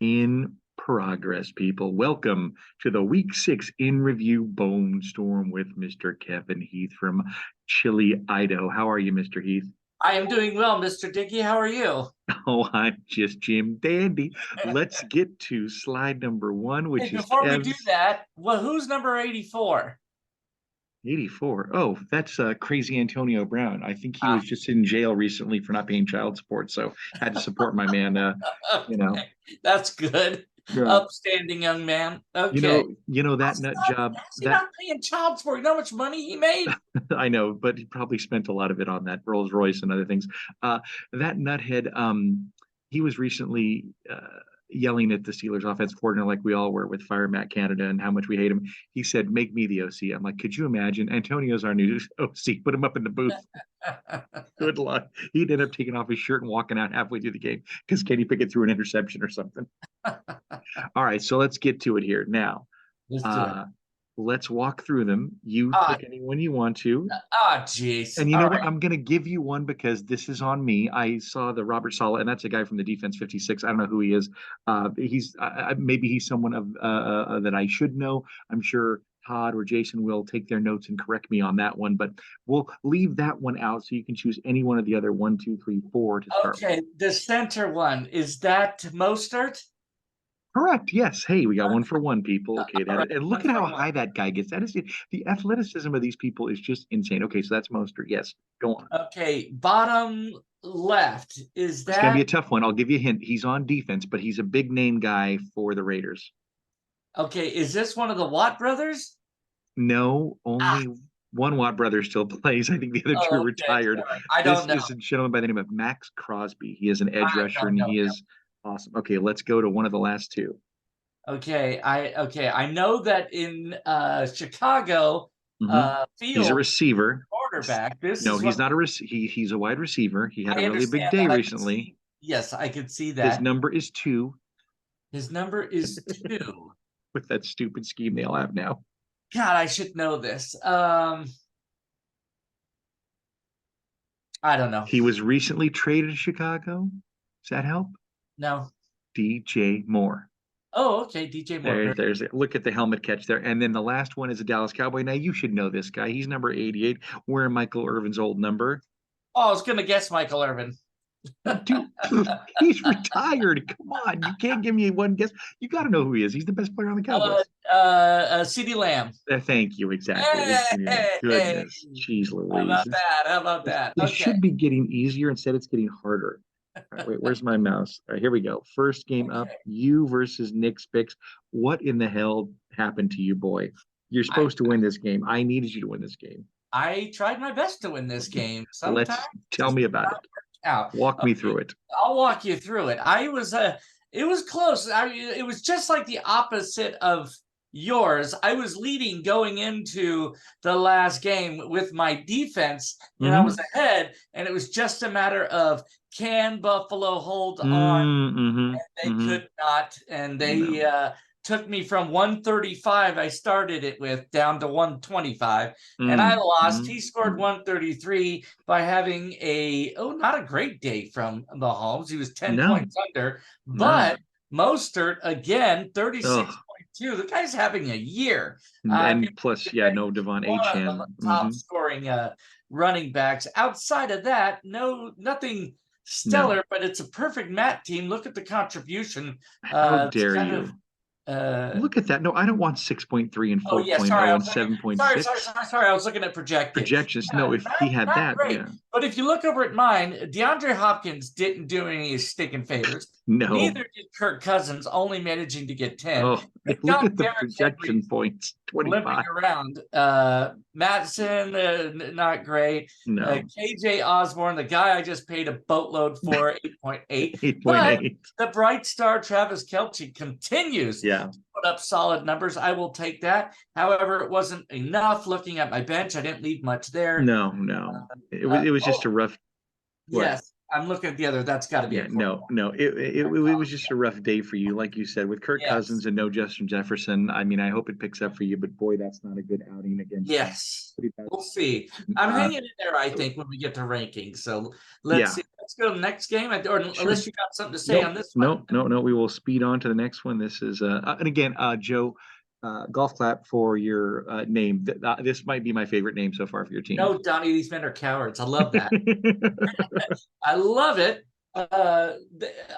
In progress, people. Welcome to the Week 6 in review Bone Storm with Mr. Kevin Heath from Chile, Idaho. How are you, Mr. Heath? I am doing well, Mr. Dickey. How are you? Oh, I'm just Jim Dandy. Let's get to slide number one, Hey, which is before we do Kev's that, well, who's number 84? 84. Oh, that's crazy Antonio Brown. I think he Ah, was just in jail recently for not paying child support, so had to support my man. You know, okay, that's good. uh, Upstanding young man. Okay. that nut job. How's he That not paying child support? You know how much money he made? I know, but he probably spent a lot of it on that Rolls Royce and other things. That nuthead, he was recently yelling at the Steelers offense coordinator like we all were with Fire Matt Canada and how much we hate him. He said, "Make me the OC." I'm like, could you imagine? Antonio's our new OC. Put him up in the booth. Good luck. He'd end up taking off his shirt and walking out halfway through the game because Kenny Pickett threw an interception or something. All right, so let's get to it here now. Let's do it. Uh, let's walk through them. You Ah, pick anyone you want to. jeez. And you All know what? right. I'm going to give you one because this is on me. I saw the Robert Sala, and that's a guy from the Defense 56. I don't know who he is. He's maybe he's someone of that I should know. I'm sure Todd or Jason will take their notes and correct me on that one, but we'll leave that one out so you can choose any one of the other one, two, three, four to start with. Okay, the center one, is that Mostert? Correct. Yes. Hey, we got one for one, people. Okay, All right, and one look at for how one. high that guy gets. That is the athleticism of these people is just insane. Okay, so that's Mostert. Yes, go on. Okay, bottom left, is It's going to be a that tough one. I'll give you a hint. He's on defense, but he's a big name guy for the Raiders. okay? Is this one of the Watt brothers? No, Ah, only one Watt brother still plays. I think the other two are oh, okay. retired. All right. I This don't know. is a gentleman by the name of Max Crosby. He is an edge I rusher don't and know he him. is awesome. Okay, let's go to one of the last two. I know that in Chicago, Mhm. He's a Field receiver. quarterback. This No, is he's what not he's a wide receiver. He had a I really big understand day that. I can recently. see. Yes, I can see His that. number is 2 His number is 2. with that stupid scheme they all have now. God, I should know this. I don't know. He was recently traded to Chicago. Does that help? No. DJ Moore. Oh, okay. DJ Moore. There's it. Look at the helmet catch there. And then the last one is a Dallas Cowboy. Now you should know this guy. He's number 88, wearing Michael Irvin's old number. Oh, I was gonna guess Michael Irvin. Dude, he's retired. Come on. You can't give me one guess. You got to know who he is. He's the best player on the Cowboys. CD Lamb. Thank you. Exactly. Hey, hey, hey. Goodness. Jeez How Louise. about that? How about that? This Okay. should be getting easier. Instead, it's getting harder. All right, wait, where's my mouse? All right, here we go. First game up, Okay. you versus Nick's picks. What in the hell happened to you, boy? You're I supposed to win this game. I needed you to win this game. I tried my best to win this game. Sometimes Let's tell me about it. out. Walk me Okay, through it. I'll walk you through it. It was close. It was just like the opposite of yours. I was leading going into the last game with my defense, and I was Mm-hmm. ahead, and it was just a matter of can Buffalo hold on. Mm-hmm. They Mm-hmm. could not, and No. they took me from 135 I started it with down to 125, and I lost. He scored Mm-hmm. 133 by having not a great day from Mahomes. He was 10 No. points under, No. but Mostert again Oh. 36.2. The guy's having a year. And plus, yeah, Considering no he's Devon one of Achan. the top scoring running backs. Outside of that, nothing No. stellar, but it's a perfect Matt team. Look at the contribution. How To dare kind of you? Look at that. No, I don't want 6.3 and oh yeah, sorry, 4.0 I and was looking. Sorry, 7.6 I was looking at projected. projections. Yeah, No, if he had not that, great. yeah. But if you look over at mine, DeAndre Hopkins didn't do any sticking favors. No. Neither did Kirk Cousins, only managing to get 10. Oh, They've look got at the Derrick Henry projection points. limping 25. around. Matson, not great. No. KJ Osborne, the guy I just paid a boatload for, 8.8. But 8.8. the bright star Travis Kelce continues Yeah. to put up solid numbers. I will take that. However, it wasn't enough. Looking at my bench, I didn't leave much there. No. It was just a rough what? Yes. I'm looking at the other. That's got to be a Yeah, no, quarterback. no, it was just a rough day for you, like you said, with Kirk Yes. Cousins and no Justin Jefferson. I mean, I hope it picks up for you, but boy, that's not a good outing against Yes. pretty bad. We'll see. I'm Uh, hanging in there, I think, when we get to rankings. So let's yeah, see. Let's go to the next game. Or sure. unless you got something to say on Nope, this one. nope, no, no. We will speed on to the next one. This is and again, Joe, golf clap for your name. This might be my favorite name so far for your team. No, Donnie, these men are cowards. I love that. I love it.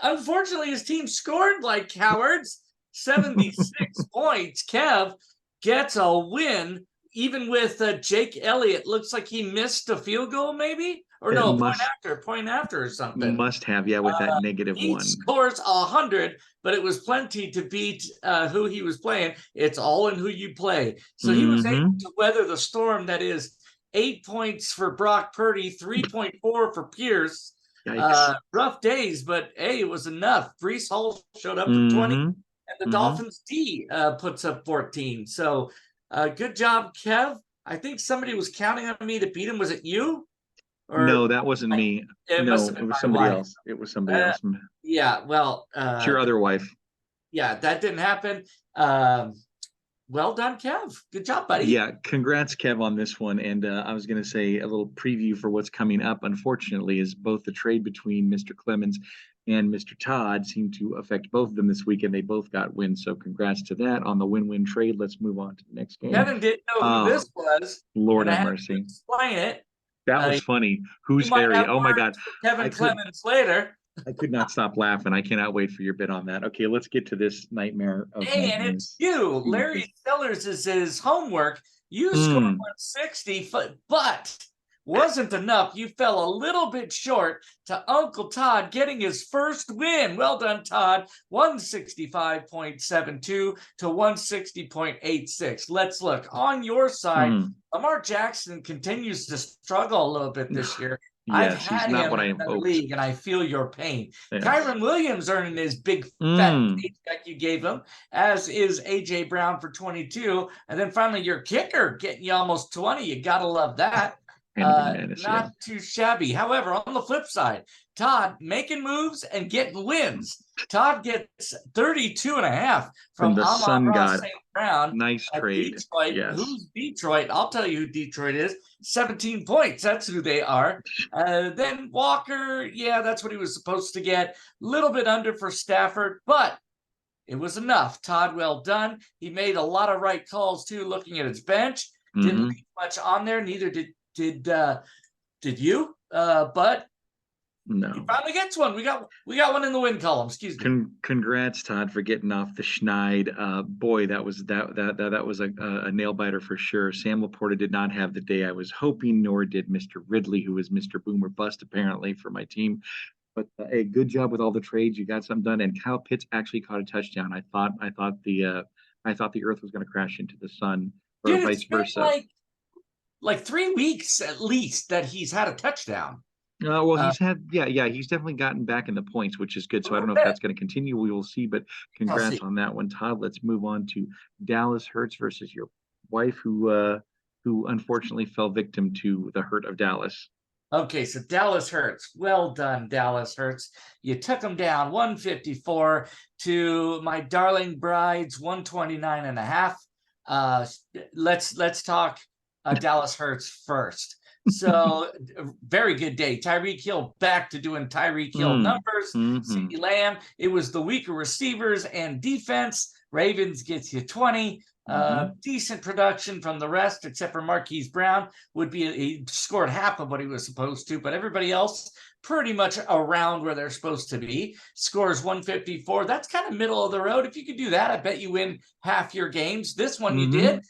Unfortunately, his team scored like cowards. 76 points. Kev gets a win, even with Jake Elliott. Looks like he missed a field goal, maybe? Or It no, must point after or something. must have, yeah, with that He -1. scores 100, but it was plenty to beat who he was playing. It's all in who you play. So he was able to weather the storm that is 8 points for Brock Purdy, 3.4 for Pierce. Yikes. Rough days, but hey, it was enough. Brees Hall showed up for 20, Mm-hmm. and the Dolphins D puts up 14. So good job, Kev. I think somebody was counting on me to beat him. Was it you? No, Or that wasn't me. it must No, have it been was my somebody wife. else. It was somebody else. Yeah, well, It's your other wife. yeah, that didn't happen. Well done, Kev. Good job, buddy. Yeah, congrats, Kev, on this one. And I was going to say a little preview for what's coming up, unfortunately, is both the trade between Mr. Clemens and Mr. Todd seem to affect both of them this week, and they both got wins. So congrats to that on the win-win trade. Let's move on to the next game. Kevin didn't know who this was. Lord and I have had mercy. to explain it. That was funny. Who's might Harry? have Oh my God. words for Kevin Clemens later. I could not stop laughing. I cannot wait for your bit on that. Okay, let's get to this nightmare of Hey, and it's nightmares. you. Larry Sellers is his homework. You scored 160, but wasn't enough. You fell a little bit short to Uncle Todd getting his first win. Well done, Todd. 165.72 to 160.86. Let's look. On your side, Lamar Jackson continues to struggle a little bit this year. I've Yes, he's had not him what I in the hoped. league, and I feel your pain. Yes. Kyron Williams earning his big fat paycheck you gave him, as is AJ Brown for 22. And then finally your kicker getting you almost 20. You gotta love that. Not too shabby. However, on the flip side, Todd making moves and getting wins. Todd gets 32.5 from the Sun God. St. Brown. Nice trade. Detroit. Yes. Who's Detroit? I'll tell you who Detroit is. 17 points. That's who they are. Then Walker, yeah, that's what he was supposed to get. Little bit under for Stafford, but it was enough. Todd, well done. He made a lot of right calls too, looking at his bench. Didn't leave much on there. Neither did you. But no, he finally gets one. We got one in the win column. Excuse me. Congrats, Todd, for getting off the schneid. Boy, that was a nail biter for sure. Sam Laporta did not have the day I was hoping, nor did Mr. Ridley, who was Mr. Boomer Bust apparently for my team. But hey, good job with all the trades. You got something done, and Kyle Pitts actually caught a touchdown. I thought the earth was going to crash into the sun, or Dude, vice versa. Like 3 weeks at least that he's had a touchdown. Well, he's definitely gotten back in the points, which is good. So I don't know if that's going to continue. We will see, but congrats on that one, Todd. Let's move on to Dallas Hurts versus your wife, who unfortunately fell victim to the hurt of Dallas. Okay, so Dallas Hurts. Well done, Dallas Hurts. You took him down 154 to my darling bride's 129.5. Let's talk Dallas Hurts first. So very good day. Tyreek Hill back to doing Tyreek Hill numbers. CeeDee Lamb. It was the weaker receivers and defense. Ravens gets you 20. Decent production from the rest, except for Marquise Brown. He scored half of what he was supposed to, but everybody else pretty much around where they're supposed to be. Scores 154. That's kind of middle of the road. If you could do that, I bet you win half your games. This one you did.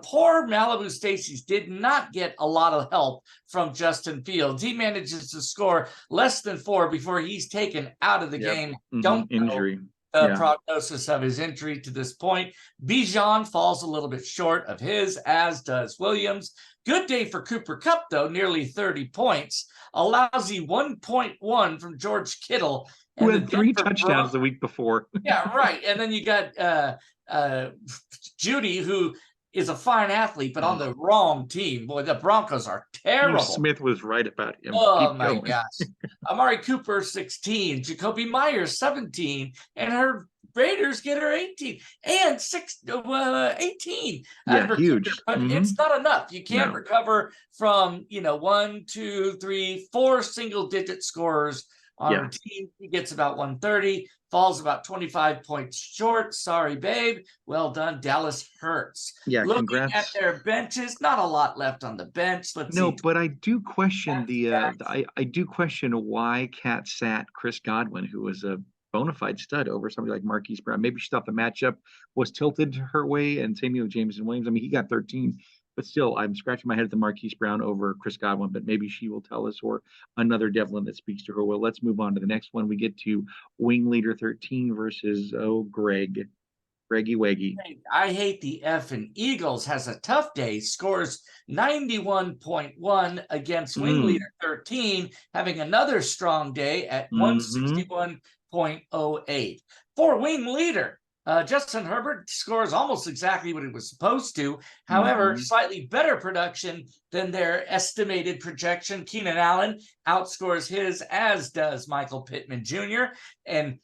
Poor Malibu Stacy's did not get a lot of help from Justin Fields. He manages to score less than 4 before he's taken out of the game. Don't injury. The prognosis of his injury to this point. Bijan falls a little bit short of his, as does Williams. Good day for Cooper Kupp, though, nearly 30 points. A lousy 1.1 from George Kittle. Who had 3 touchdowns the week before. Yeah, right. And then you got Judy, who is a fine athlete, but on the wrong team. Boy, the Broncos are Steve terrible. Smith was right about him. Oh Keep my going. gosh. Amari Cooper, 16. Jacoby Myers, 17. And her Raiders get her 18. And 18 out Yeah, of her huge. kicker. But it's not enough. You can't No. recover from, 1, 2, 3, 4 single-digit scorers on her team. He gets about 130, falls about 25 points short. Sorry, babe. Well done. Dallas hurts. Yeah, Looking congrats. at their benches, not a lot left on the bench. Let's No, see. but I do question I do question why Cat sat Chris Godwin, who was a bona fide stud, over somebody like Marquise Brown. Maybe she thought the matchup was tilted her way, and same with Jameson Williams. I mean, he got 13, but still, I'm scratching my head at the Marquise Brown over Chris Godwin, but maybe she will tell us, or another Devlin that speaks to her. Well, let's move on to the next one. We get to wing leader 13 versus, Greggy Waggy. I hate the effing Eagles. Has a tough day. Scores 91.1 against wing leader 13, having another strong day at 161.08. For wing leader, Justin Herbert scores almost exactly what it was supposed to. However, slightly better production than their estimated projection. Keenan Allen outscores his, as does Michael Pittman Jr. And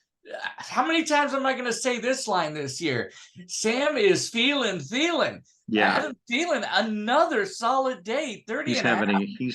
how many times am I going to say this line this year? Sam is Thielen. Yeah. Adam Thielen, another solid day, 30 He's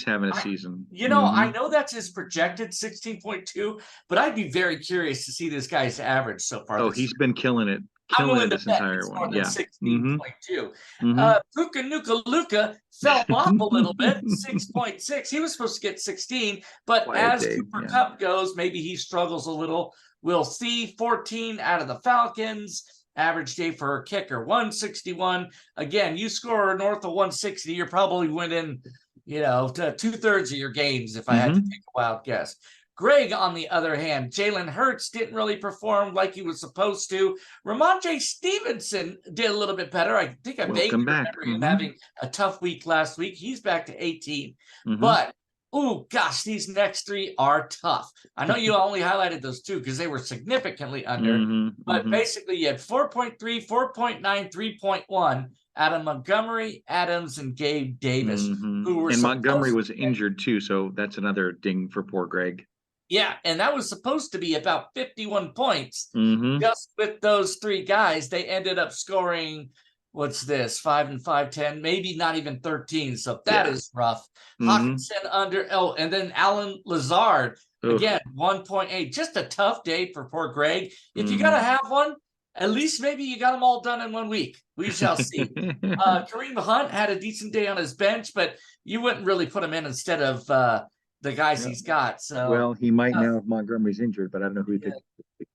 having a season. I know that's his projected 16.2, but I'd be very curious to see this guy's average so far. Oh, he's been killing it. I'm willing to this bet entire it's one. more than Yeah. 16.2. Puka Nuka Luka fell off a little bit, 6.6. He was supposed to get 16, but as Cooper Kupp goes, maybe he struggles a little. We'll see. 14 out of the Falcons. Average day for a kicker, 161. Again, you score north of 160, you're probably winning, to 2/3 of your games, if I had to take a wild guess. Greg, on the other hand, Jalen Hurts didn't really perform like he was supposed to. Ramondre Stevenson did a little bit better. I think I vaguely remember him having a tough week last week. He's back to 18. But, oh gosh, these next three are tough. I know you only highlighted those two because they were significantly under. But basically, you had 4.3, 4.9, 3.1 out of Montgomery, Adams, and Gabe Davis. Who were Montgomery was injured too, so that's another ding for poor Greg. Yeah, and that was supposed to be about 51 points. Just with those three guys, they ended up scoring, 5 and 5, 10, maybe not even 13. So that is rough. Hawkinson under, and then Alan Lazard, again, 1.8. Just a tough day for poor Greg. If you got to have one, at least maybe you got them all done in 1 week. We shall see. Kareem Hunt had a decent day on his bench, but you wouldn't really put him in instead of the guys he's got. So well, he might now if Montgomery's injured, but I don't know who he thinks.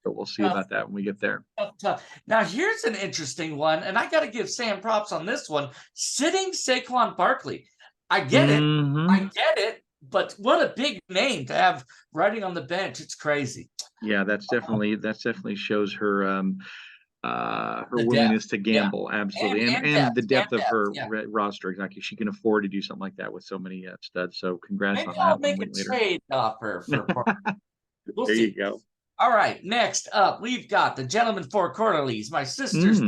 But we'll see about that when we get there. Tough. Now here's an interesting one, and I got to give Sam props on this one. Sitting Saquon Barkley. I get it, but what a big name to have riding on the bench. It's crazy. Yeah, that's definitely shows her willingness to gamble, absolutely, and the depth of her roster. Exactly, she can afford to do something like that with so many studs. So congrats on that. I'll make a trade offer for we'll there see. You go. All right, next up, we've got the gentleman for Quarterlies. My sister's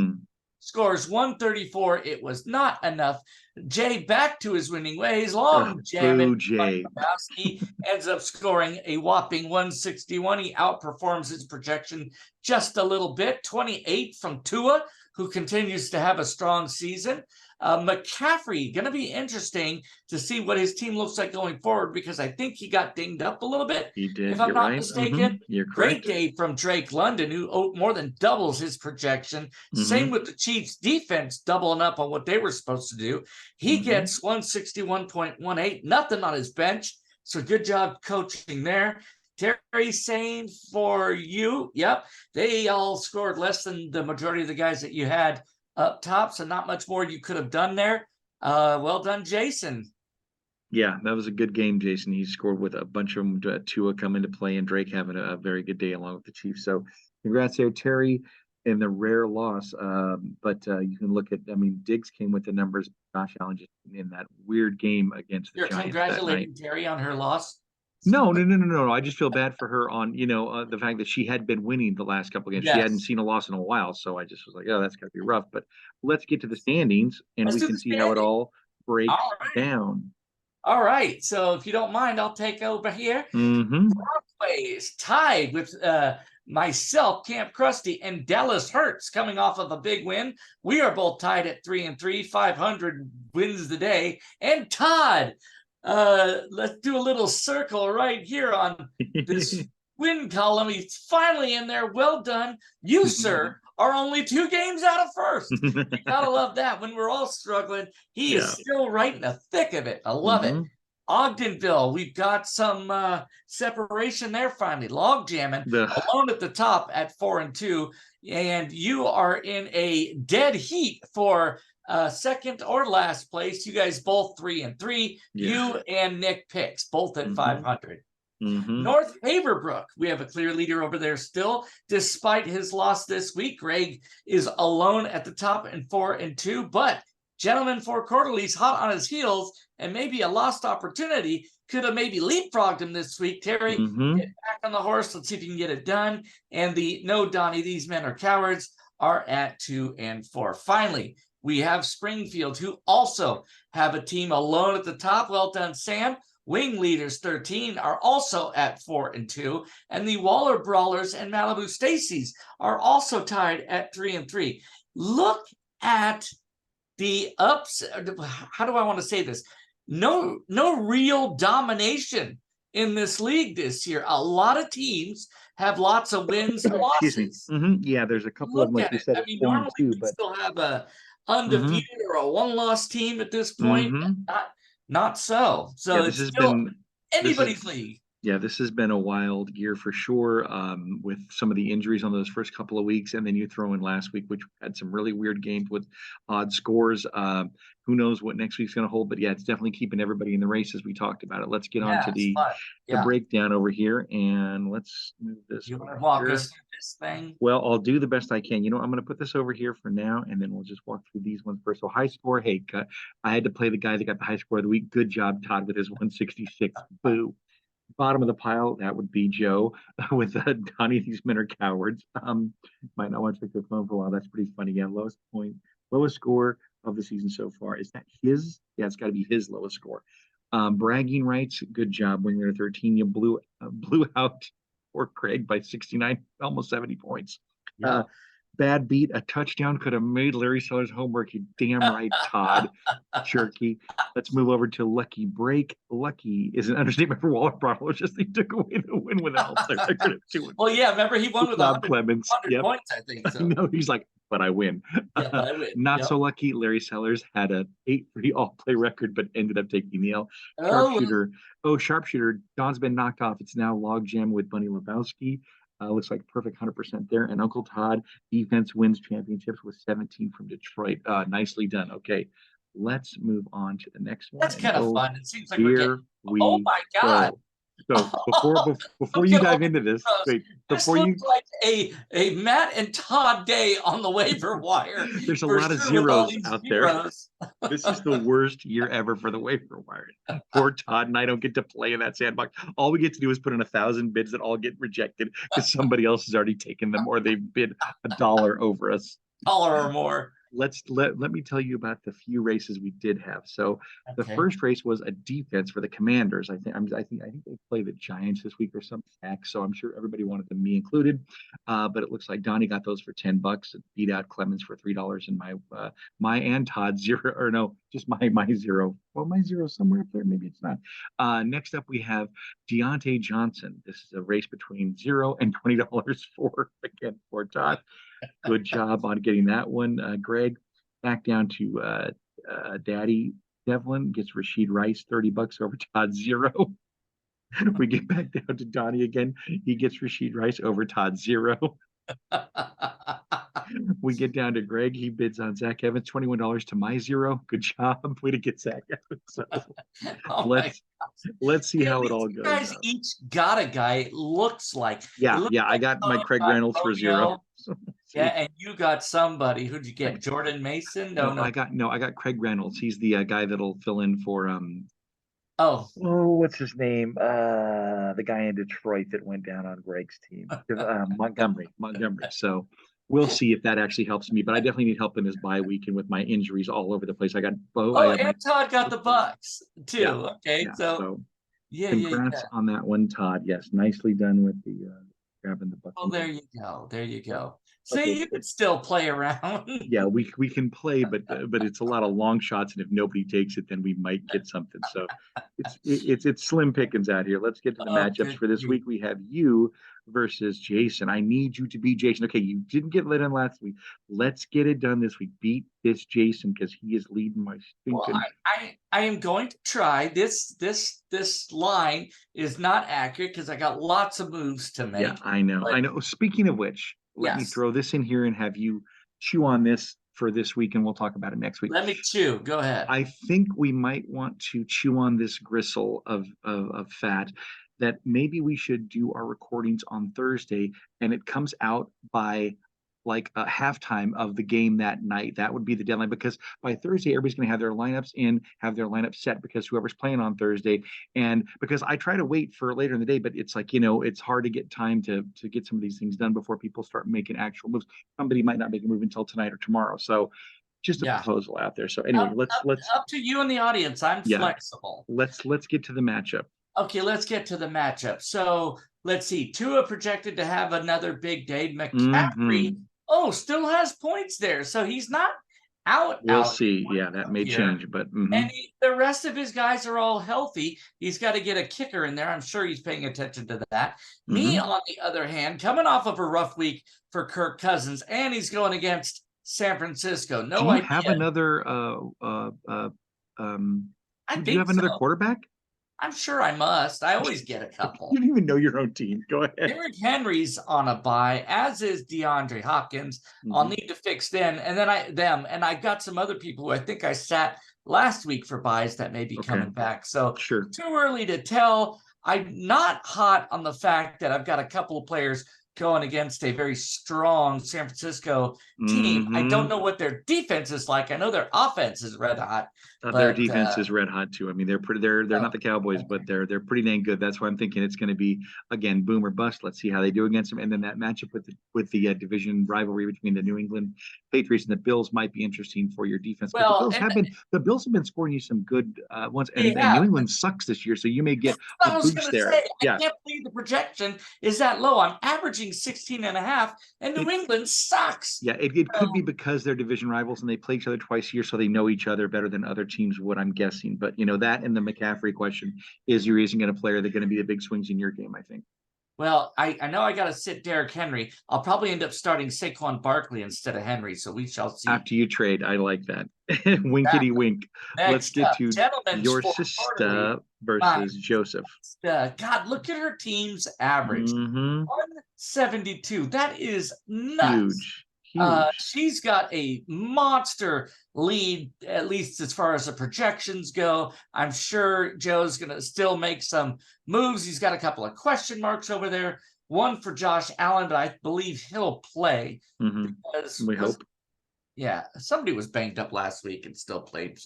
scores 134. It was not enough. Jay back to his winning ways. Long jamming. Jay ends up scoring a whopping 161. He outperforms his projection just a little bit. 28 from Tua, who continues to have a strong season. McCaffrey, going to be interesting to see what his team looks like going forward, because I think he got dinged up a little bit. He did, if I'm not mistaken. You're Great correct. day from Drake London, who more than doubles his projection. Same with the Chiefs defense, doubling up on what they were supposed to do. He gets 161.18, nothing on his bench. So good job coaching there. Terry, same for you. Yep, they all scored less than the majority of the guys that you had up top, so not much more you could have done there. Well done, Jason. Yeah, that was a good game, Jason. He scored with a bunch of them. Tua come into play, and Drake having a very good day along with the Chiefs. So congrats there, Terry, in the rare loss. But you can look at, Diggs came with the numbers. Josh Allen just in that weird game against the Giants. Congratulating Terry on her loss. No. I just feel bad for her on, the fact that she had been winning the last couple games. She hadn't Yes. seen a loss in a while, so I just was like, oh, that's got to be rough. But let's get to the standings, and Let's we do can the see how it standing. all breaks All right. down. All right. So if you don't mind, I'll take over here. Mm-hmm. Broadway's tied with myself, Camp Krusty, and Dallas Hertz coming off of a big win. We are both tied at 3-3. 500 wins the day. And Todd, let's do a little circle right here on this win column. He's finally in there. Well done. You, sir, are only 2 games out of first. You gotta love that. When we're all struggling, he is Yeah. still right in the thick of it. I love it. Mm-hmm. Ogdenville, we've got some separation there finally. Log jamming The alone at the top at 4-2, and you are in a dead heat for second or last place. You guys both 3-3. Yeah. You and Nick Picks both at 500. Mm-hmm. North Haverbrook, we have a clear leader over there still, despite his loss this week. Greg is alone at the top and 4-2, but Gentleman Four Quarterly's hot on his heels, and maybe a lost opportunity. Could have maybe leapfrogged him this week. Terry, Mm-hmm. get back on the horse. Let's see if you can get it done. And the No Donnie, These Men Are Cowards are at 2 and 4. Finally, we have Springfield, who also have a team alone at the top. Well done, Sam. Wing Leaders 13 are also at 4-2, and the Waller Brawlers and Malibu Stacy's are also tied at 3-3. Look at the ups. How do I want to say this? No real domination in this league this year. A lot of teams have lots of wins and losses. Mm-hmm. Yeah, there's a couple of them, Look like at you it. said, I at mean, 4 and normally 2, we but still have a mm-hmm. undefeated or a one-loss team at this point. Mm-hmm. Not so. So Yeah, it's still this is anybody's league. yeah, this has been a wild year for sure. With some of the injuries on those first couple of weeks, and then you throw in last week, which had some really weird games with odd scores. Who knows what next week's going to hold? But yeah, it's definitely keeping everybody in the race as we talked about it. Let's get on Yeah, to it's the fun. the Yeah. breakdown over here, and let's move this You want over to walk here. us through this thing? Well, I'll do the best I can. I'm going to put this over here for now, and then we'll just walk through these ones first. So high score, hey, I had to play the guy that got the high score of the week. Good job, Todd, with his 166. Boo. Bottom of the pile, that would be Joe with Donnie, These Men Are Cowards. Might not want to check their phone for a while. That's pretty funny. Yeah, lowest score of the season so far. Is that his? Yeah, it's got to be his lowest score. Bragging rights, good job, Winger 13. You blew out poor Craig by 69, almost 70 points. Yeah. Bad beat, a touchdown could have made Larry Sellers' homework. You damn right, Todd. Jerky. Let's move over to Lucky Break. Lucky is an understatement for Waller Brawler. Just they took away the win with an all-time record of 2. Well, yeah, remember he won with Bob 100, Clemens. 100 Yep. points, I think. So. I know, he's like, but I win. Yeah, but I win. Not Yep. so lucky. Larry Sellers had a 8-3 all-play record, but ended up taking the L. Sharpshooter. Don's been knocked off. It's now Logjam with Bunny Lebowski. Looks like perfect 100% there. And Uncle Todd, defense wins championships with 17 from Detroit. Nicely done. Okay, let's move on to the next one. That's kind of fun. It seems like we're getting. Oh my God. Go. So before you dive into this, wait, this looks like a Matt and Todd day on the waiver wire. There's a lot of zeros out there. This is the worst year ever for the waiver wire. Poor Todd and I don't get to play in that sandbox. All we get to do is put in 1,000 bids that all get rejected because somebody else has already taken them or they've bid $1 over us. $1 or more. Let me tell you about the few races we did have. So the first race was a defense for the Commanders. I think they play the Giants this week or some heck. So I'm sure everybody wanted them, me included. But it looks like Donnie got those for $10 and beat out Clemens for $3 and my and Todd zero, or no, just my zero. Well, my zero somewhere up there. Maybe it's not. Next up we have Deontay Johnson. This is a race between $0 and $20 for Todd. Good job on getting that one, Greg. Back down to Daddy Devlin gets Rashid Rice $30 over Todd 0. We get back down to Donnie again. He gets Rashid Rice over Todd 0. We get down to Greg. He bids on Zach Evans $21 to my 0. Good job. Way to get Zach Evans. So let's see how it all goes. You guys each got a guy. It looks like. Yeah. I got my Craig Reynolds for 0. Yeah, and you got somebody. Who'd you get? Jordan Mason? No. I got Craig Reynolds. He's the guy that'll fill in for Oh, Oh, what's his name? The guy in Detroit that went down on Greg's team, Montgomery. So we'll see if that actually helps me. But I definitely need help in this bye week and with my injuries all over the place. I oh, have my and Todd got the Bucks yeah, too. Okay, yeah. so So yeah. congrats on that one, Todd. Yes, nicely done with the grabbing the Well, Buccaneers. there you go. There you go. Okay, See, you good. could still play around. Yeah, we can play, but it's a lot of long shots, and if nobody takes it, then we might get something. So it's slim pickings out here. Let's get to the Oh, matchups good for this grief. week. We have you versus Jason. I need you to beat Jason. Okay, you didn't get let in last week. Let's get it done this week. Beat this Jason because he is leading my Well, stinking. I am going to try. This line is not accurate because I got lots of moves to Yeah, make. I know. But I know. Speaking of which, let me yes, throw this in here and have you chew on this for this week, and we'll talk about it next week. let me chew. Go ahead. I think we might want to chew on this gristle of fat that maybe we should do our recordings on Thursday and it comes out by like a halftime of the game that night. That would be the deadline because by Thursday, everybody's going to have their lineups in, have their lineup set because whoever's playing on Thursday. And because I try to wait for later in the day, but it's like, it's hard to get time to get some of these things done before people start making actual moves. Somebody might not make a move until tonight or tomorrow. So just a Yeah, proposal out there. So anyway, let's up to you and the audience. I'm yeah, flexible. let's get to the matchup. Okay, let's get to the matchup. So let's see. Tua projected to have another big day. McCaffrey, Hmm. still has points there. So he's not We'll out see. Yeah, that may here. change, but And the rest of his guys are all healthy. He's got to get a kicker in there. I'm sure he's paying attention to that. Me, hmm. on the other hand, coming off of a rough week for Kirk Cousins, and he's going against San Francisco. Do No you idea. have another I do you think have another so. quarterback? I'm sure I must. I always get a couple. You don't even know your own team. Go ahead. Derrick Henry's on a bye, as is DeAndre Hopkins. I'll Hmm. need to fix them, and I got some other people who I think I sat last week for buys that may be Okay, coming back. So sure. too early to tell. I'm not hot on the fact that I've got a couple of players going against a very strong San Francisco team. I don't Hmm. know what their defense is like. I know their offense is red hot, Their but defense is red hot too. I mean, they're pretty. They're oh, not the Cowboys, but they're pretty dang good. That's why I'm thinking it's going to be again boom or bust. Let's see how they do against them, and then that matchup with the division rivalry between the New England Patriots and the Bills might be interesting for your defense because the well, Bills and have been scoring you some good ones, they and New have. England sucks this year, so you may get a I was going boost to there. say, I Yeah, can't believe the projection is that low. I'm averaging 16 and a half, and New it England sucks. yeah it could be So, because they're division rivals and they play each other twice a year, so they know each other better than other teams would. I'm guessing, but that and the McCaffrey question is you're using a player that's going to be the big swings in your game. I think. well, I know I got to sit Derrick Henry. I'll probably end up starting Saquon Barkley instead of Henry, so we shall see. After you trade, I like that. Winkety Exactly. wink. Let's Next get up, to gentlemen's your fourth quarterly. sister My versus Joseph. God, look at her team's average. Mm-hmm. 172. That is nuts. Huge, huge. She's got a monster lead, at least as far as the projections go. I'm sure Joe's going to still make some moves. He's got a couple of question marks over there. One for Josh Allen, but I believe he'll play Mm-hmm. because We hope. yeah, somebody was banged up last week and still played.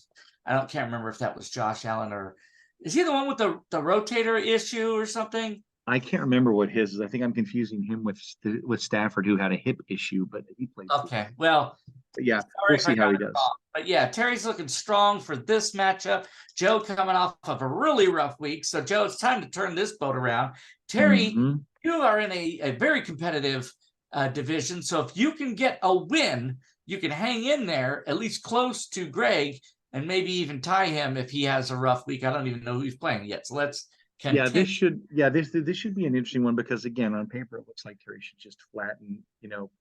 Can't remember if that was Josh Allen or is he the one with the rotator issue or something? I can't remember what his is. I think I'm confusing him with Stafford, who had a hip issue, but he played. Okay, well, But yeah, sorry we'll if I see how got he it does. wrong. But yeah, Terry's looking strong for this matchup. Joe coming off of a really rough week. So, Joe, it's time to turn this boat around. Terry, Mm-hmm. you are in a very competitive division. So, if you can get a win, you can hang in there, at least close to Greg, and maybe even tie him if he has a rough week. I don't even know who he's playing yet. So, let's Yeah, continue. this should be an interesting one because again, on paper it looks like Terry should just flatten,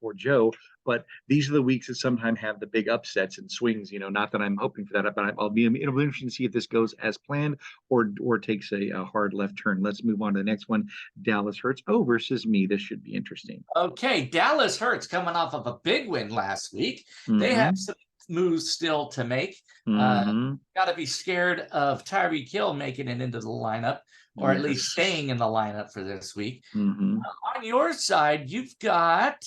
poor Joe. But these are the weeks that sometimes have the big upsets and swings. Not that I'm hoping for that, but it'll be interesting to see if this goes as planned or takes a hard left turn. Let's move on to the next one. Dallas Hurts versus me. This should be interesting. Okay, Dallas Hurts coming off of a big win last week. They have Mm-hmm. some moves still to make. Mm-hmm. Got to be scared of Tyreek Hill making it into the lineup, or at least Yes. staying in the lineup for this week. Mm-hmm. On your side, you've got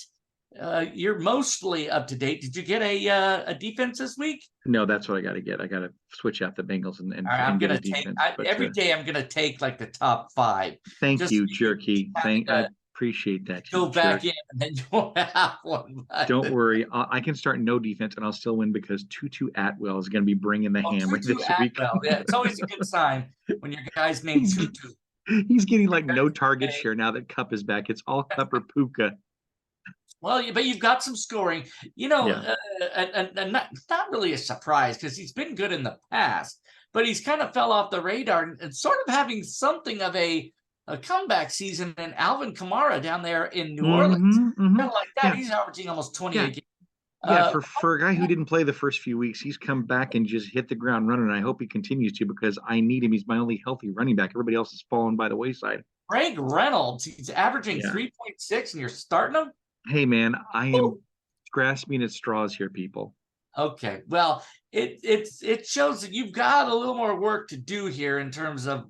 you're mostly up to date. Did you get a defense this week? No, that's what I got to get. I got to switch out the Bengals and All right, I'm get a gonna take defense. But every day. I'm gonna take like the top 5. thank Just so you, you can Jerky. I appreciate that. You go back jerk. in, and then you won't have one. Don't worry, I can start no defense and I'll still win because Tutu Atwell is going to be bringing the hammer Tutu this week. Atwell. Yeah, it's always a good sign when your guy's named he's, Tutu. he's getting like no target share now that Cup is back. It's all Cup or Puka. Well, but you've got some scoring, you know, Yeah. and not really a surprise because he's been good in the past, but he's kind of fell off the radar and sort of having something of a comeback season. And Alvin Kamara down there in New Orleans, kind of like that. Yeah. He's averaging almost 20 Yeah. a game. Yeah, for a guy who didn't play the first few weeks, he's come back and just hit the ground running. And I hope he continues to because I need him. He's my only healthy running back. Everybody else has fallen by the wayside. Greg Reynolds, he's averaging 3.6, and you're starting him. Hey man, I am grasping at straws here, people. Okay, well, it shows that you've got a little more work to do here in terms of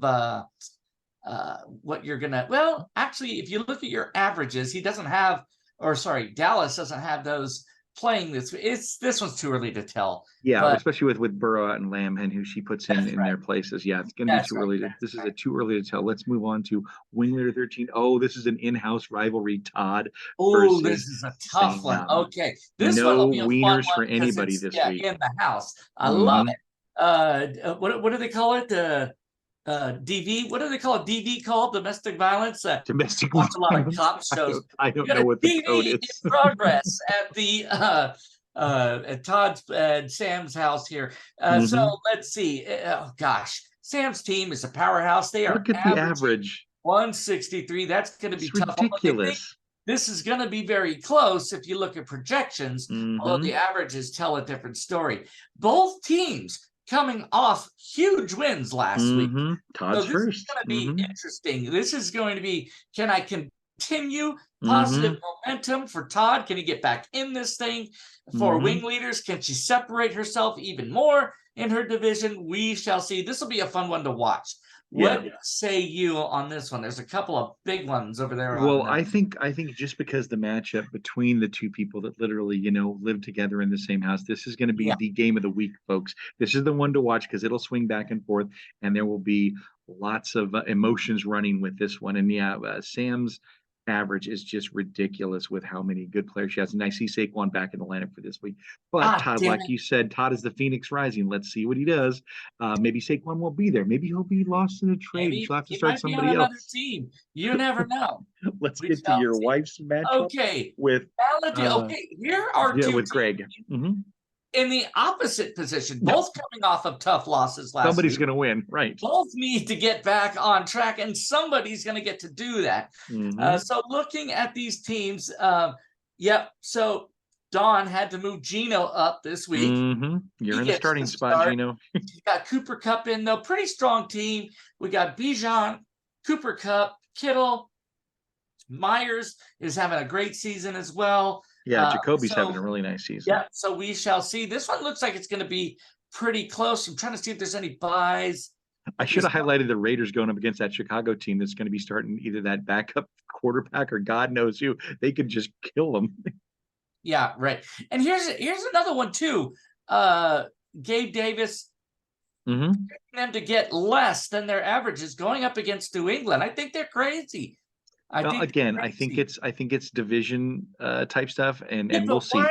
what you're gonna. Well, actually, if you look at your averages, he doesn't have, or sorry, Dallas doesn't have those playing this. This one's too early to tell. Yeah, but, especially with Burrow and Lamb and who she puts in their places. Yeah, it's gonna be too early. This is a too early to tell. Let's move on to Wing Leader 13. Oh, this is an in-house rivalry, Todd. Oh, this is a tough one. Okay, this one will be a fun one for anybody this week. in the house. I love it. What do they call it? DV. What do they call it? DV called domestic violence. Domestic violence. A lot of cop shows. I don't know what the code is. In progress at the at Todd's and Sam's house here. So let's see. Oh gosh, Sam's team is a powerhouse. They are look at the average 163. That's going to be tough. Ridiculous. This is going to be very close if you look at projections. Although the averages tell a different story. Both teams coming off huge wins last week. Todd's so this first. is going to be interesting. This is going to be, can I continue positive momentum for Todd? Can he get back in this thing? For Wing Leaders, can she separate herself even more in her division? We shall see. This will be a fun one to watch. What say you on this one? There's a couple of big ones over there. Well, I think just because the matchup between the two people that literally, live together in the same house, this is going to be the game of the week, folks. This is the one to watch because it'll swing back and forth, and there will be lots of emotions running with this one. And Sam's average is just ridiculous with how many good players she has. And I see Saquon back in the lineup for this week. But Todd, like you said, Todd is the Phoenix Rising. Let's see what he does. Maybe Saquon won't be there. Maybe he'll be lost in a trade. She'll have to start somebody else. Team. You never know. Let's get to your wife's matchup. Okay. With here are two with Greg. In the opposite position, both coming off of tough losses last Somebody's week. Going to win, right? Both need to get back on track, and somebody's going to get to do that. So looking at these teams, so Dawn had to move Gino up this week. You're in the starting spot, Gino. You got Cooper Kupp in, though. Pretty strong team. We got Bijan, Cooper Kupp, Kittle. Myers is having a great season as well. Yeah, Jacoby's having a really nice season. Yeah, so we shall see. This one looks like it's going to be pretty close. I'm trying to see if there's any buys. I should have highlighted the Raiders going up against that Chicago team that's going to be starting either that backup quarterback or God knows who. They could just kill them. Yeah, right. And here's another one too. Gabe Davis, them to get less than their averages going up against New England. I think they're crazy. I think it's division type stuff, and we'll see.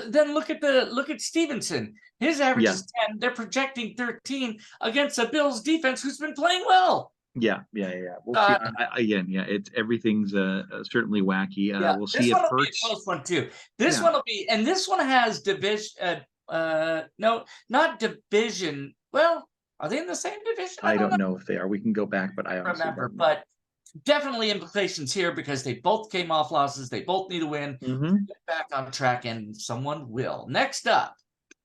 Then look at Stevenson. His average is 10. They're projecting 13 against the Bills defense, who's been playing well. Yeah. We'll see. It's everything's certainly wacky. We'll see if Hurts. Be a close one too. This one will be, and this one has division. No, not division. Well, are they in the same division? I don't know if they are. We can go back, but I don't remember. But definitely implications here because they both came off losses. They both need to win, get back on track, and someone will. Next up.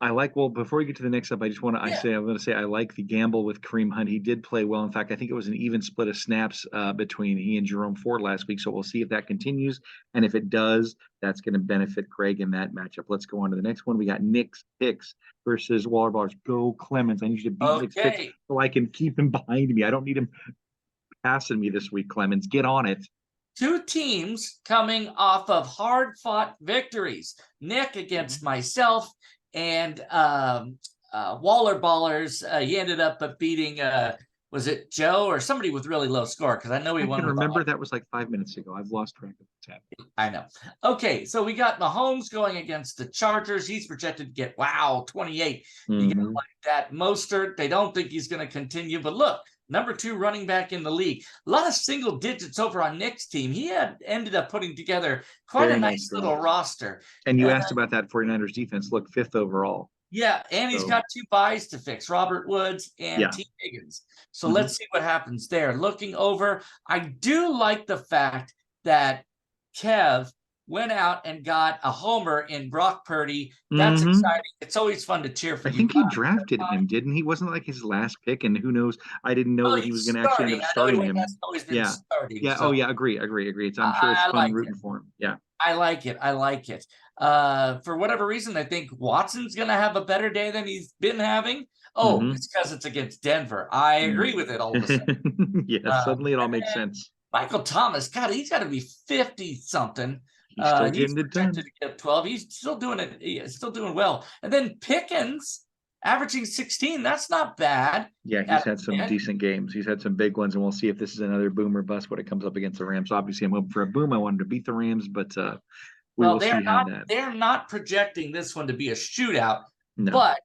Before we get to the next up, I just want to I like the gamble with Kareem Hunt. He did play well. In fact, I think it was an even split of snaps between he and Jerome Ford last week. So we'll see if that continues. And if it does, that's going to benefit Craig in that matchup. Let's go on to the next one. We got Nick's picks versus Waller Bars. Go Clemens. I need you to beat Nick's picks so I can keep him behind me. I don't need him passing me this week, Clemens. Get on it. two teams coming off of hard-fought victories. Nick against myself, and Waller Ballers. He ended up beating, was it Joe or somebody with really low score? Because I know he I won. can remember that was like 5 minutes ago. I've lost track of what's happening. I know. Okay, so we got Mahomes going against the Chargers. He's projected to get 28. You get like that. Mostert, they don't think he's going to continue, but look, number 2 running back in the league. A lot of single digits over on Nick's team. He ended up putting together quite Very a nice little roster. And you asked about that 49ers defense. Look, 5th overall. Yeah, and he's got 2 buys to fix, Robert Woods and T. Higgins. So let's see what happens there. Looking over, I do like the fact that Kev went out and got a homer in Brock Purdy. That's exciting. It's always fun to cheer for you. I think he drafted him, didn't he? Wasn't like his last pick, and who knows? I didn't know that he was going to actually end up starting him. Starting, yeah. So. Oh, yeah. Agree. I'm sure it's fun rooting for him. Yeah. I like it. For whatever reason, I think Watson's going to have a better day than he's been having. It's because it's against Denver. I agree with it all of a sudden. Yeah, suddenly it all makes sense. Michael Thomas, God, he's got to be 50-something. He's projected to get 12. He's still doing it. He's still doing well. And then Pickens, averaging 16. That's not bad. Yeah, he's had some decent games. He's had some big ones, and we'll see if this is another boom or bust when it comes up against the Rams. Obviously, I'm hoping for a boom. I wanted to beat the Rams, but we'll see how that. They're not projecting this one to be a shootout, but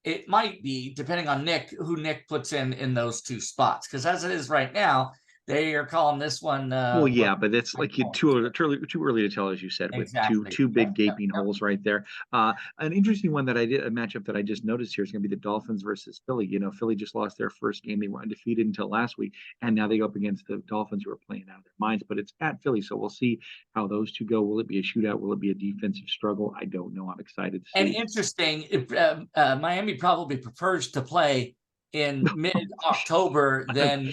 it might be, depending on who Nick puts in those 2 spots. Because as it is right now, they are calling this one. But it's like too early to tell, as you said, with two big gaping holes right there. An interesting one a matchup that I just noticed here is going to be the Dolphins versus Philly. You know, Philly just lost their first game; they were undefeated until last week, and now they go up against the Dolphins, who are playing out of their minds. But it's at Philly, so we'll see how those two go. Will it be a shootout? Will it be a defensive struggle? I don't know. I'm excited to see. And interesting, Miami probably prefers to play in mid-October than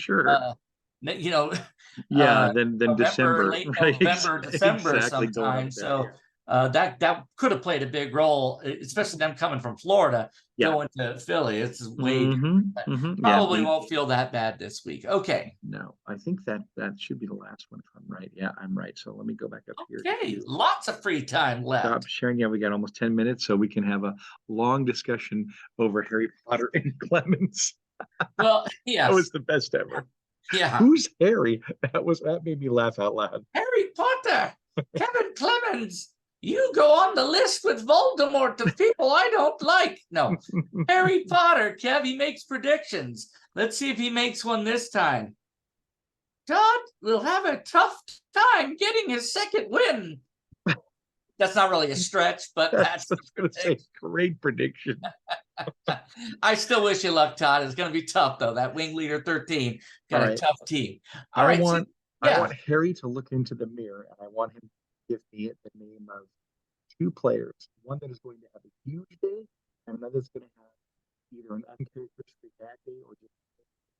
than November, December, late November, December sometime. So that could have played a big role, especially them coming from Florida, going to Philly. It's way probably won't feel that bad this week. Okay. No, I think that should be the last one if I'm right. Yeah, I'm right. So let me go back up here. Okay, lots of free time left. Stop sharing. Yeah, we got almost 10 minutes, so we can have a long discussion over Harry Potter and Clemens. Well, yes. That was the best ever. Yeah. Who's Harry? That made me laugh out loud. Harry Potter, Kevin Clemens. You go on the list with Voldemort of people I don't like. No, Harry Potter, Kev, he makes predictions. Let's see if he makes one this time. Todd will have a tough time getting his second win. That's not really a stretch, but that's I was going to say, great prediction. I still wish you luck, Todd. It's going to be tough, though. That wing leader 13 got a tough team. I want Harry to look into the mirror, and I want him to give me the name of 2 players. One that is going to have a huge day, and another that's going to have either an uncharacteristically bad day or just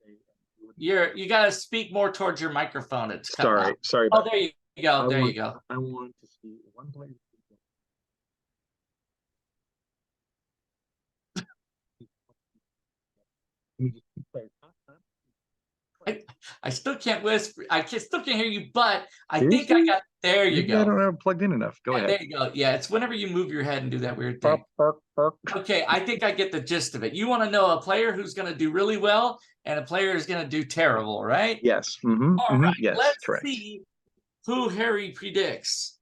a day. You got to speak more towards your microphone. It's sorry. Oh, there you go. There you go. I want to see one player. I still can't whisper. Still can't hear you, but I think I got. There you go. I don't have it plugged in enough. Go ahead. There you go. Yeah, it's whenever you move your head and do that weird thing. Okay, I think I get the gist of it. You want to know a player who's going to do really well and a player who's going to do terrible, right? Yes. All right. Yes, let's correct. see who Harry predicts.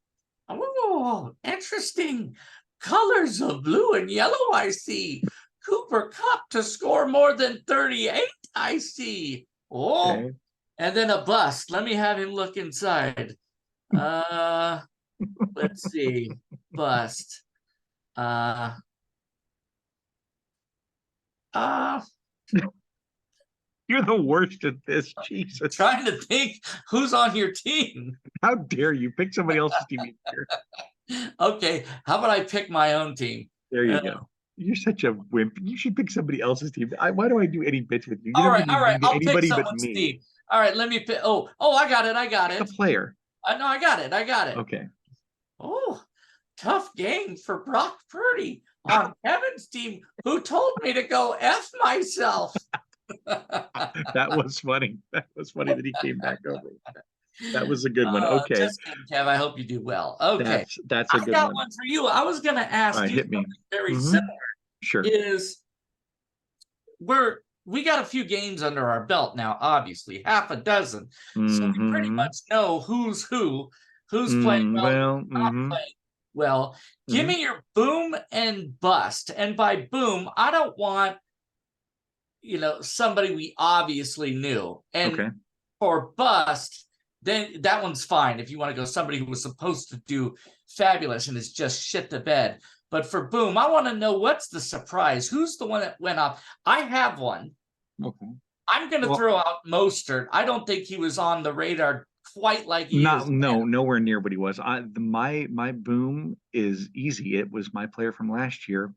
Oh, interesting. Colors of blue and yellow, I see. Cooper Kupp to score more than 38, I see. Oh, okay. And then a bust. Let me have him look inside. Let's see. Bust. You're the worst at this, Jesus. Trying to think who's on your team. How dare you pick somebody else's team here? Okay, how about I pick my own team? There you go. You're such a wimp. You should pick somebody else's team. Why do I do any bits with you? All right. I'll pick someone's team. All right, let me pick. Oh, I got it. Pick a player. No, I got it. Okay. Oh, tough game for Brock Purdy on Kevin's team, who told me to go F myself. That was funny. That was funny that he came back over. That was a good one. Okay, Just kidding, Kev. I hope you do well. Okay, that's a I've good got one. one for you. I was going to All ask right, you hit me. something very Hmm. similar. Sure. Is we got a few games under our belt now, obviously, half a dozen. So we pretty Hmm. much know who's playing well, Well, who's not playing well. Give me your boom and bust. And by boom, I don't want, somebody we obviously knew. And okay. for bust, then that one's fine if you want to go somebody who was supposed to do fabulous and is just shit the bed. But for boom, I want to know what's the surprise. Who's the one that went off? I have one. Okay. I'm going to Well, throw out Mostert. I don't think he was on the radar quite like he is now. nowhere near what he was. My boom is easy. It was my player from last year,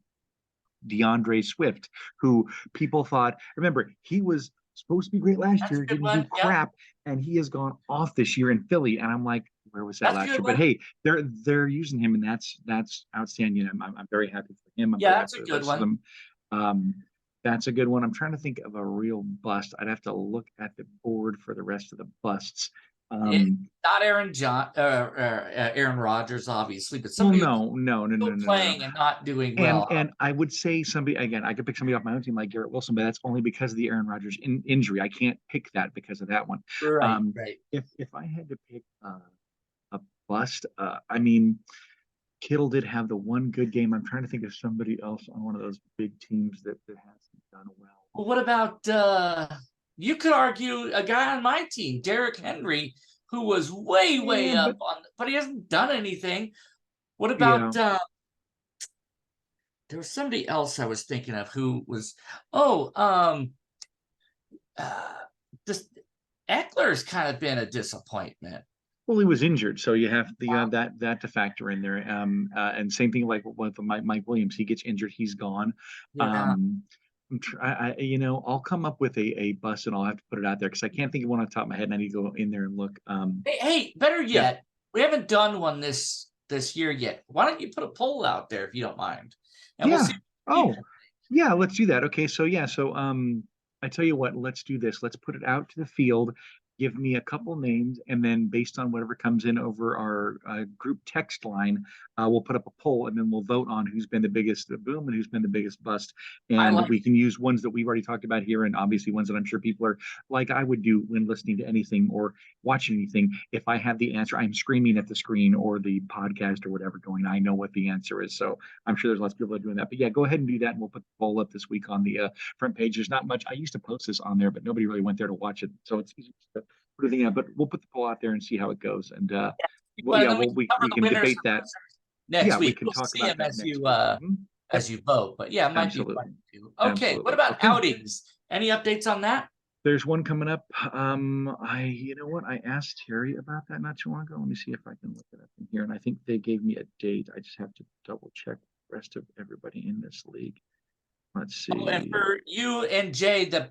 DeAndre Swift, who people thought, remember, he was supposed to be great last That's a year, good didn't do one. Yeah, crap, and he has gone off this year in Philly. And I'm like, where was that that's a last good year? But one. hey, they're using him, and that's outstanding. I'm very happy for him. I'm Yeah, very that's happy a for the good rest of one. them. Um, that's a good one. I'm trying to think of a real bust. I'd have to look at the board for the rest of the busts. Not Aaron Rodgers, obviously, but Well, somebody who's no, still no, no, no. playing and not doing well. And I would say somebody again. I could pick somebody off my own team like Garrett Wilson, but that's only because of the Aaron Rodgers injury. I can't pick that because of that one. Right, right. If I had to pick a bust, I mean, Kittle did have the one good game. I'm trying to think of somebody else on one of those big teams that hasn't done well. Well, what about you could argue a guy on my team, Derrick Henry, who was way Yeah, up but on, but he hasn't done anything. What yeah, about there was somebody else I was thinking of who was uh this Eckler's kind of been a disappointment. well, he was injured, so you have that to factor in there. And same thing like with Mike Williams, he gets injured, he's gone. Yeah. Um, I'll come up with a bus and I'll have to put it out there because I can't think of one on the top of my head, and I need to go in there and look. Hey, better Yeah, yet, we haven't done one this year yet. Why don't you put a poll out there if you don't mind, and we'll yeah. see. Oh, yeah. Let's do that. Okay, so yeah, so I tell you what, let's do this. Let's put it out to the field. Give me a couple names, and then based on whatever comes in over our group text line, we'll put up a poll, and then we'll vote on who's been the biggest boom and who's been the biggest bust. I And like. we can use ones that we've already talked about here, and obviously ones that I'm sure people are like I would do when listening to anything or watching anything. If I have the answer, I'm screaming at the screen or the podcast or whatever going. I know what the answer is, so I'm sure there's lots of people that are doing that. But yeah, go ahead and do that, and we'll put the poll up this week on the front page. There's not much. I used to post this on there, but nobody really went there to watch it, so it's easy to put a thing out. But we'll put the poll out there and see how it goes. And well, Well, yeah, then we well, can cover we the can winners debate that. next Yeah, we week. can We'll talk see about them that next week. as you vote. But yeah, it might be Absolutely, fun too. Okay, what absolutely. about Okay, outings? Any updates on that? there's one coming up. You know what? I asked Terry about that not too long ago. Let me see if I can look it up in here. And I think they gave me a date. I just have to double check the rest of everybody in this league. Let's Oh, and see. for you and Jay, the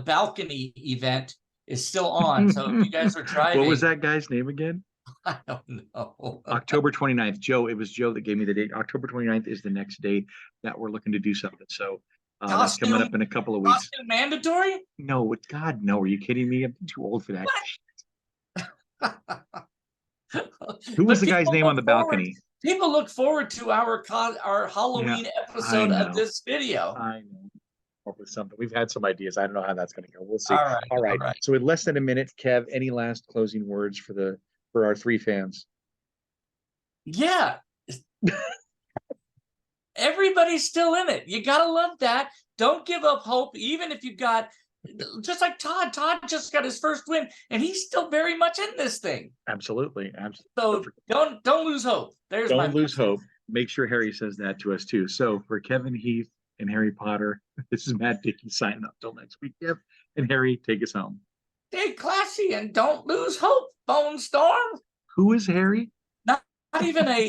balcony event is still on. So if you guys are What was driving, that guy's name again? I don't know. October 29th. Joe, it was Joe that gave me the date. October 29th is the next date that we're looking to do something. So that's coming Costume up in a couple of weeks. costume mandatory? No, God, no. Are you kidding me? I'm too old for that. Who was But the guy's name on the balcony? people look forward to our Yeah, Halloween I episode of know. this video. I know. Up with something. We've had some ideas. I don't know how that's going to go. We'll see. All right, All all right. right. So in less than a minute, Kev, any last closing words for our three fans? Yeah. Everybody's still in it. You gotta love that. Don't give up hope, even if you got just like Todd. Todd just got his first win, and he's still very much in this thing. Absolutely. So don't lose hope. There's my Don't lose message. hope. Make sure Harry says that to us too. So for Kevin Heath and Harry Potter, this is Matt Dickey signing up. Till next week, Kev and Harry, take us home. Stay classy and don't lose hope, Bone Storm. Who is Harry? Not even a